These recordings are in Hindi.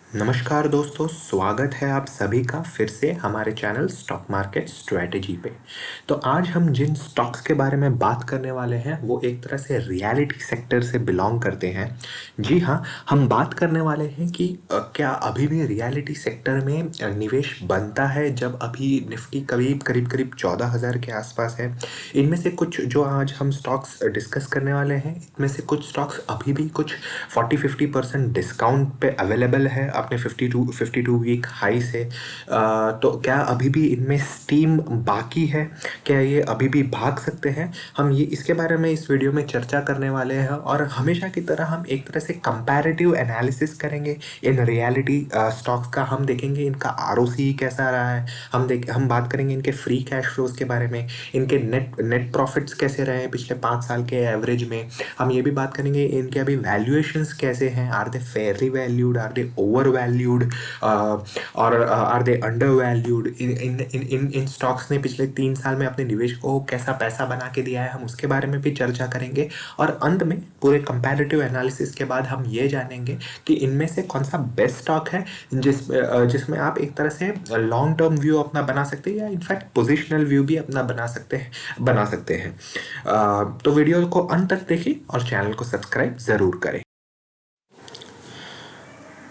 नमस्कार दोस्तों, स्वागत है आप सभी का फिर से हमारे चैनल स्टॉक मार्केट स्ट्रेटजी पे। तो आज हम जिन स्टॉक्स के बारे में बात करने वाले हैं वो एक तरह से रियलिटी सेक्टर से बिलोंग करते हैं। जी हाँ, हम बात करने वाले हैं कि क्या अभी भी रियलिटी सेक्टर में निवेश बनता है, जब अभी निफ्टी करीब करीब करीब 14,000 के आसपास है। इनमें से कुछ जो आज हम स्टॉक्स डिस्कस करने वाले हैं, इनमें से कुछ स्टॉक्स अभी भी कुछ 40-50% डिस्काउंट पे अवेलेबल है अपने 52 वीक हाई से। तो क्या अभी भी इनमें स्टीम बाकी है? क्या ये अभी भी भाग सकते हैं? हम ये इसके बारे में इस वीडियो में चर्चा करने वाले हैं, और हमेशा की तरह हम एक तरह से कंपैरेटिव एनालिसिस करेंगे इन रियलिटी स्टॉक्स का। हम देखेंगे इनका आरओसी कैसा रहा है, हम बात करेंगे इनके फ्री कैश फ्लोज के बारे में, इनके नेट नेट प्रॉफिट्स कैसे रहे हैं पिछले 5 साल के एवरेज में। हम ये भी बात करेंगे इनके अभी वैल्यूएशंस कैसे हैं, are they fairly valued, are they over valued, और आर दे अंडर वैल्यूड। इन स्टॉक्स ने पिछले 3 साल में अपने निवेश को कैसा पैसा बना के दिया है, हम उसके बारे में भी चर्चा करेंगे। और अंत में पूरे कंपैरेटिव एनालिसिस के बाद हम ये जानेंगे कि इनमें से कौन सा बेस्ट स्टॉक है जिसमें आप एक तरह से लॉन्ग टर्म व्यू अपना बना सकते हैं, या इनफैक्ट पोजिशनल व्यू भी अपना बना सकते हैं। तो वीडियो को अंत तक देखें और चैनल को सब्सक्राइब ज़रूर करें।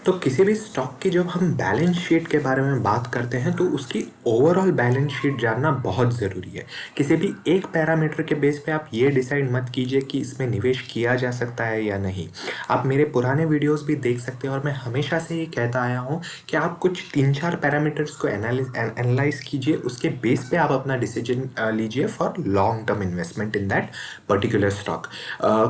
तो किसी भी स्टॉक की जब हम बैलेंस शीट के बारे में बात करते हैं तो उसकी ओवरऑल बैलेंस शीट जानना बहुत ज़रूरी है। किसी भी एक पैरामीटर के बेस पे आप ये डिसाइड मत कीजिए कि इसमें निवेश किया जा सकता है या नहीं। आप मेरे पुराने वीडियोस भी देख सकते हैं, और मैं हमेशा से ये कहता आया हूँ कि आप कुछ 3-4 पैरामीटर्स को एनालाइज कीजिए, उसके बेस पे आप अपना डिसीजन लीजिए for long term investment in that particular stock.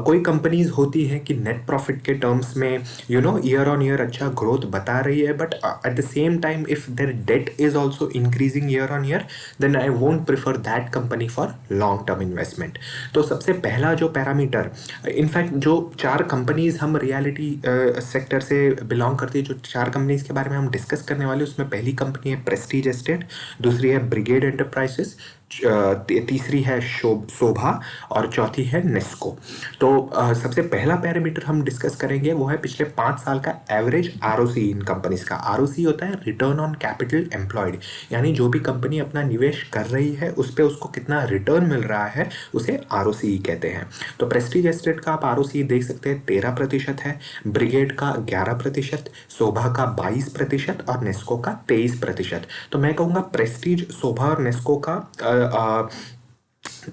कोई कंपनीज होती हैं कि नेट प्रॉफिट के टर्म्स में ईयर ऑन ईयर अच्छा ग्रोथ बता रही है, but at the same time if their debt is also increasing year on year, then I won't prefer that company for long term investment. तो सबसे पहला जो पैरामीटर, इनफैक्ट जो 4 कंपनीज हम रियलिटी सेक्टर से बिलोंग करती है, जो 4 कंपनीज के बारे में हम डिस्कस करने वाले, उसमें पहली कंपनी है प्रेस्टीज एस्टेट, दूसरी है ब्रिगेड एंटरप्राइजेस, तीसरी है शोभा, और चौथी है नेस्को। तो सबसे पहला पैरामीटर हम डिस्कस करेंगे वो है पिछले 5 साल का एवरेज आरओसी इन कंपनीज का। आरओसी होता है रिटर्न ऑन कैपिटल एम्प्लॉयड, यानी जो भी कंपनी अपना निवेश कर रही है उस पर उसको कितना रिटर्न मिल रहा है, उसे आरओसी कहते हैं। तो प्रेस्टीज एस्टेट का आप आरओसी देख सकते हैं 13% है, ब्रिगेड का 11%, शोभा का 22% और नेस्को का 23%। तो मैं कहूँगा प्रेस्टीज, शोभा और नेस्को का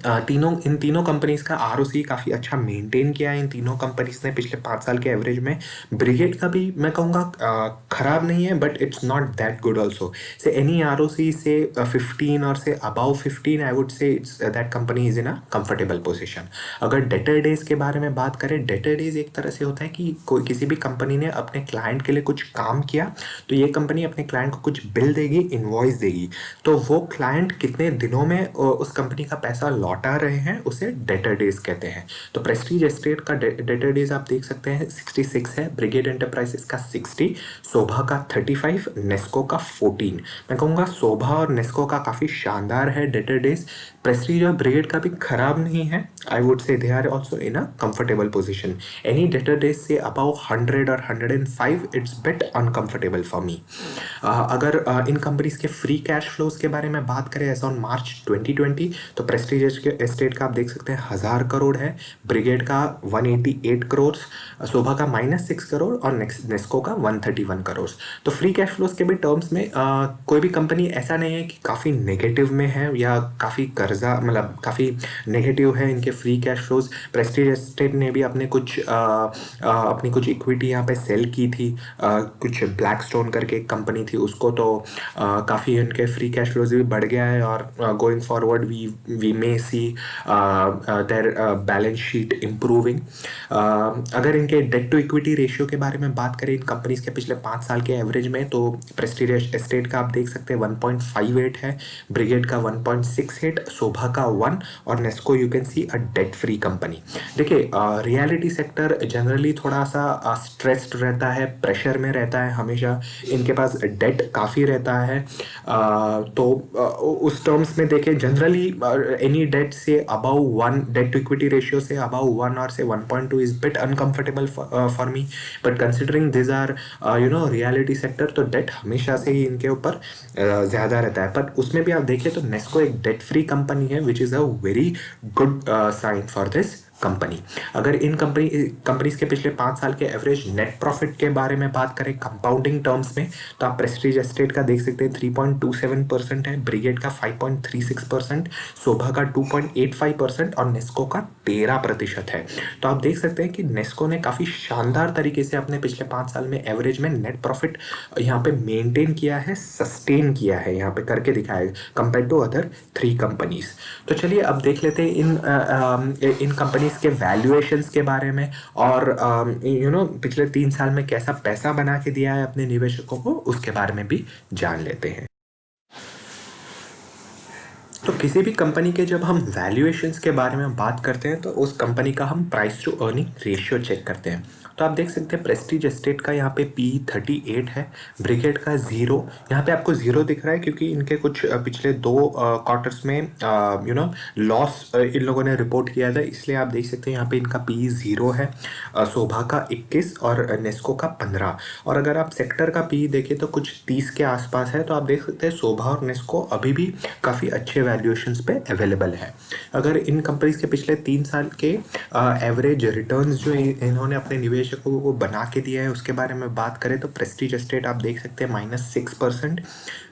इन तीनों कंपनीज का आरओसी काफ़ी अच्छा मेंटेन किया है इन तीनों कंपनीज ने पिछले 5 साल के एवरेज में। ब्रिगेड का भी मैं कहूँगा खराब नहीं है, but it's not that good also. Say any ROC say 15 और say about 15, I would say that company is in a comfortable position. अगर डेटर डेज के बारे में बात करें, डेटर डेज एक तरह से होता है कि कोई किसी भी कंपनी ने अपने क्लाइंट के लिए कुछ काम किया, तो ये कंपनी अपने क्लाइंट को कुछ बिल देगी, इनवॉइस देगी, तो वो क्लाइंट कितने दिनों में उस कंपनी का पैसा लौटा रहे हैं उसे डेटर डेज कहते हैं। तो प्रेस्टीज एस्टेट का डेटर डेज आप देख सकते हैं 66 है, ब्रिगेड एंटरप्राइजेस का 60, शोभा का 35, नेस्को का 14। मैं कहूँगा शोभा और नेस्को का काफ़ी शानदार है डेटर डेज। प्रेस्टीज और ब्रिगेड का भी खराब नहीं है, I would say they are also in a comfortable position. Any debtor days say about 100 और 105 it's bit uncomfortable for me. अगर इन कंपनीज के फ्री कैश फ्लोज के बारे में बात करें एज ऑन मार्च 2020, तो प्रेस्टीज एस्टेट का आप देख सकते हैं 1000 करोड़ है, ब्रिगेड का 188 करोड़, शोभा का -6 करोड़ और नेस्को का 131 करोड़। तो फ्री कैश फ्लोज के भी टर्म्स में कोई भी कंपनी ऐसा नहीं है कि काफ़ी नेगेटिव में है या काफ़ी कर्जा, मतलब काफ़ी नेगेटिव है इनके free cash flows. Prestige estate ने भी अपनी कुछ इक्विटी यहाँ पे सेल की थी, कुछ ब्लैक स्टोन करके एक कंपनी थी उसको, तो काफ़ी इनके फ्री कैश फ्लोज भी बढ़ गया है, और going forward we may see their balance sheet improving. अगर इनके डेट टू इक्विटी रेशियो के बारे में बात करें इन कंपनीज के पिछले 5 साल के एवरेज में, तो प्रेस्टीज एस्टेट का आप देख सकते हैं 1.58 है, ब्रिगेड का 1.68, शोभा का 1, और Nesco you can see a date free company. देखिए, रियलिटी सेक्टर जनरली थोड़ा सा स्ट्रेस्ड रहता है, प्रेशर में रहता है हमेशा, इनके पास डेट काफ़ी रहता है। तो उस टर्म्स में देखें, generally any any debt say above 1, debt to equity ratio say above 1 और say 1.2 is bit uncomfortable for me, but considering this are realty sector, तो डेट हमेशा से ही इनके ऊपर ज़्यादा रहता है। पर उसमें भी आप देखिए तो नेस्को एक डेट फ्री कंपनी है, which is a very good sign for this company. अगर इन कंपनीज के पिछले 5 साल के एवरेज नेट प्रॉफिट के बारे में बात करें कंपाउंडिंग टर्म्स में, तो आप प्रेस्टीज एस्टेट का देख सकते हैं 3.27% है, ब्रिगेड का 5.36%, शोभा का 2.85% और नेस्को का 13% है। तो आप देख सकते हैं कि नेस्को ने काफ़ी शानदार तरीके से अपने पिछले 5 साल में एवरेज में नेट प्रॉफिट यहाँ पे मेंटेन किया है, सस्टेन किया है, यहाँ पे करके दिखाया कंपेयर टू अदर 3 कंपनीज। तो चलिए अब देख लेते हैं इन कंपनीज के वैल्यूएशंस के बारे में, और पिछले 3 साल में कैसा पैसा बना के दिया है अपने निवेशकों को, उसके बारे में भी जान लेते हैं। तो किसी भी कंपनी के जब हम वैल्यूएशंस के बारे में बात करते हैं तो उस कंपनी का हम price to earning ratio check करते हैं। तो आप देख सकते हैं प्रेस्टीज एस्टेट का यहाँ पे पी 38 है, ब्रिगेड का 0, यहाँ पे आपको 0 दिख रहा है क्योंकि इनके कुछ पिछले 2 क्वार्टर्स में लॉस इन लोगों ने रिपोर्ट किया था, इसलिए आप देख सकते हैं यहाँ पे इनका पी 0 है। शोभा का 21 और नेस्को का 15। और अगर आप सेक्टर का पी देखें तो कुछ 30 के आसपास है। तो आप देख सकते हैं शोभा और नेस्को अभी भी काफ़ी अच्छे वैल्यूएशंस पे अवेलेबल है। अगर इन कंपनीज के पिछले 3 साल के एवरेज रिटर्न्स जो इन्होंने अपने निवेशकों को बना के दिया है उसके बारे में बात करें तो प्रेस्टीज एस्टेट आप देख सकते हैं -6%,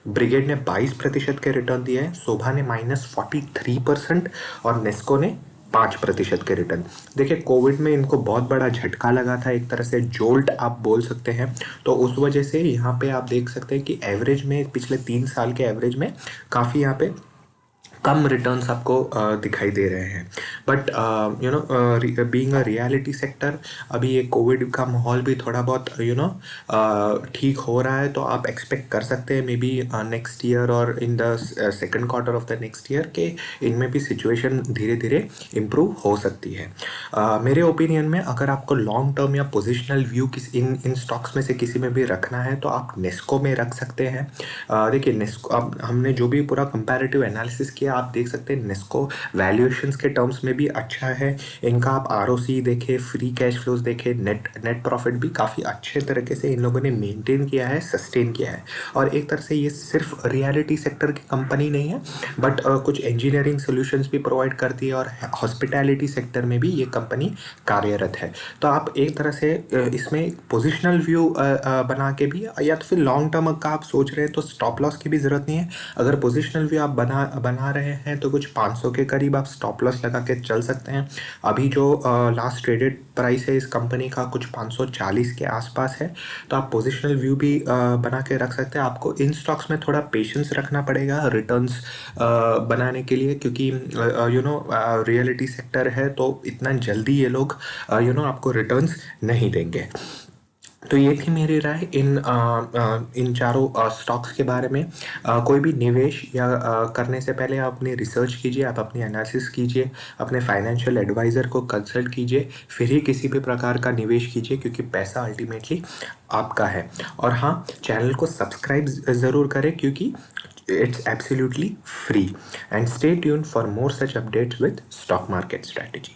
ब्रिगेड ने 22% के रिटर्न दिए हैं, शोभा ने -43% और नेस्को ने 5% के रिटर्न। देखिए कोविड में इनको बहुत बड़ा झटका लगा था, एक तरह से जोल्ट आप बोल सकते हैं, तो उस वजह से यहाँ पे आप देख सकते हैं कि एवरेज में पिछले 3 साल के एवरेज में काफ़ी यहाँ पे कम रिटर्न्स आपको दिखाई दे रहे हैं। But being a reality sector, अभी ये कोविड का माहौल भी थोड़ा बहुत ठीक हो रहा है, तो आप एक्सपेक्ट कर सकते हैं मे बी नेक्स्ट ईयर और in the second quarter of the next year के इनमें भी सिचुएशन धीरे धीरे इम्प्रूव हो सकती है। मेरे ओपिनियन में अगर आपको लॉन्ग टर्म या पोजिशनल व्यू इन स्टॉक्स में से किसी में भी रखना है तो आप नेस्को में रख सकते हैं। देखिए नेस्को, अब हमने जो भी पूरा कंपैरेटिव एनालिसिस किया आप देख सकते हैं नेस्को वैल्यूएशंस के टर्म्स में भी अच्छा है। इनका आप आरओसी देखें, फ्री कैश फ्लोज देखें, नेट प्रॉफिट भी काफ़ी अच्छे तरीके से इन लोगों ने मेंटेन किया है, सस्टेन किया है। और एक तरह से ये सिर्फ रियलिटी सेक्टर की कंपनी नहीं है, बट कुछ इंजीनियरिंग सोल्यूशंस भी प्रोवाइड करती है और हॉस्पिटैलिटी सेक्टर में भी ये कंपनी कार्यरत है। तो आप एक तरह से इसमें पोजिशनल व्यू बना के भी, या तो फिर लॉन्ग टर्म का आप सोच रहे हैं तो स्टॉप लॉस की भी ज़रूरत नहीं है। अगर पोजिशनल व्यू आप बना रहे हैं तो कुछ 500 के करीब आप स्टॉप लॉस लगा के चल सकते हैं। अभी जो लास्ट ट्रेडेड प्राइस है इस कंपनी का कुछ 540 के आसपास है, तो आप पोजिशनल व्यू भी बना के रख सकते हैं। आपको इन स्टॉक्स में थोड़ा पेशेंस रखना पड़ेगा रिटर्न्स बनाने के लिए, क्योंकि रियलिटी सेक्टर है तो इतना जल्दी ये लोग आपको रिटर्न्स नहीं देंगे। तो ये थी मेरी राय इन चारों स्टॉक्स के बारे में। कोई भी निवेश या करने से पहले आप अपनी रिसर्च कीजिए, आप अपनी एनालिसिस कीजिए, अपने फाइनेंशियल एडवाइज़र को कंसल्ट कीजिए, फिर ही किसी भी प्रकार का निवेश कीजिए, क्योंकि पैसा अल्टीमेटली आपका है। और हाँ, चैनल को सब्सक्राइब ज़रूर करें क्योंकि it's absolutely free, and stay tuned for more such updates with stock market strategy.